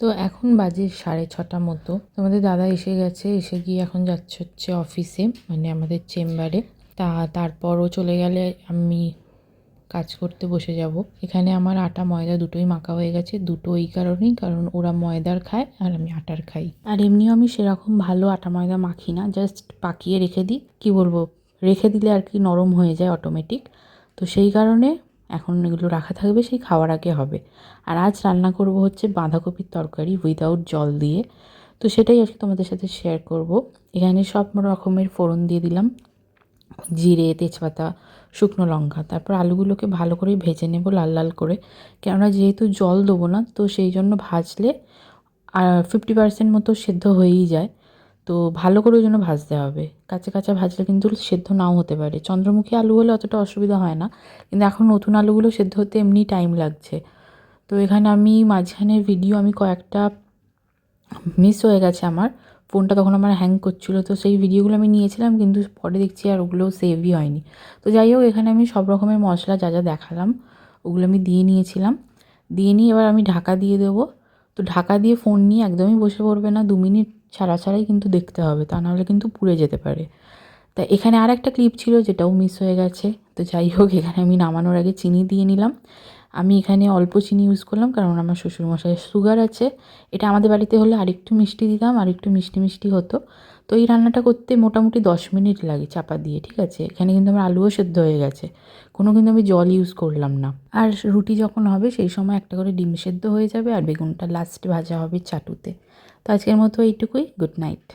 তো এখন বাজে 6:30 মতো। তোমাদের দাদা এসে গেছে, এসে গিয়ে এখন যাচ্ছে হচ্ছে অফিসে, মানে আমাদের চেম্বারে। তারপরও চলে গেলে আমি কাজ করতে বসে যাব। এখানে আমার আটা ময়দা দুটোই মাখা হয়ে গেছে, দুটো এই কারণেই, কারণ ওরা ময়দার খায় আর আমি আটার খাই। আর এমনিও আমি সেরকম ভালো আটা ময়দা মাখি না, জাস্ট পাকিয়ে রেখে দিই। কি বলবো, রেখে দিলে আর কি নরম হয়ে যায় অটোমেটিক। তো সেই কারণে এখন এগুলো রাখা থাকবে, সেই খাওয়ার আগে হবে। আর আজ রান্না করব হচ্ছে বাঁধাকপির তরকারি উইদাউট জল দিয়ে। তো সেটাই আজকে তোমাদের সাথে শেয়ার করব। এখানে সব রকমের ফোড়ন দিয়ে দিলাম, জিরে, তেজপাতা, শুকনো লঙ্কা। তারপর আলুগুলোকে ভালো করে ভেজে নেব লাল লাল করে, কেননা যেহেতু জল দেবো না, তো সেই জন্য ভাজলে 50% মতো সেদ্ধ হয়েই যায়। তো ভালো করে ওই জন্য ভাজতে হবে। কাঁচা কাঁচা ভাজলে কিন্তু সেদ্ধ নাও হতে পারে। চন্দ্রমুখী আলু হলে অতটা অসুবিধা হয় না, কিন্তু এখন নতুন আলুগুলো সেদ্ধ হতে এমনি টাইম লাগছে। তো এখানে আমি মাঝখানের ভিডিও আমি কয়েকটা মিস হয়ে গেছে, আমার ফোনটা তখন আমার হ্যাং করছিল, তো সেই ভিডিওগুলো আমি নিয়েছিলাম, কিন্তু পরে দেখছি আর ওগুলো সেভই হয়নি। তো যাই হোক, এখানে আমি সব রকমের মশলা যা যা দেখালাম ওগুলো আমি দিয়ে নিয়েছিলাম। দিয়ে নিয়ে এবার আমি ঢাকা দিয়ে দেবো। তো ঢাকা দিয়ে ফোন নিয়ে একদমই বসে পড়বে না, 2 মিনিট ছাড়া ছাড়াই কিন্তু দেখতে হবে, তা নাহলে কিন্তু পুড়ে যেতে পারে। তা এখানে আর একটা ক্লিপ ছিল যেটাও মিস হয়ে গেছে। তো যাই হোক, এখানে আমি নামানোর আগে চিনি দিয়ে নিলাম। আমি এখানে অল্প চিনি ইউজ করলাম, কারণ আমার শ্বশুরমশাইয়ের সুগার আছে। এটা আমাদের বাড়িতে হলে আরেকটু মিষ্টি দিতাম, আরেকটু মিষ্টি মিষ্টি হতো। তো এই রান্নাটা করতে মোটামুটি 10 মিনিট লাগে চাপা দিয়ে, ঠিক আছে। এখানে কিন্তু আমার আলুও সেদ্ধ হয়ে গেছে, কিন্তু আমি জল ইউজ করলাম না। আর রুটি যখন হবে সেই সময় একটা করে ডিম সেদ্ধ হয়ে যাবে, আর বেগুনটা লাস্টে ভাজা হবে চাটুতে। তো আজকের মতো এইটুকুই। Good night.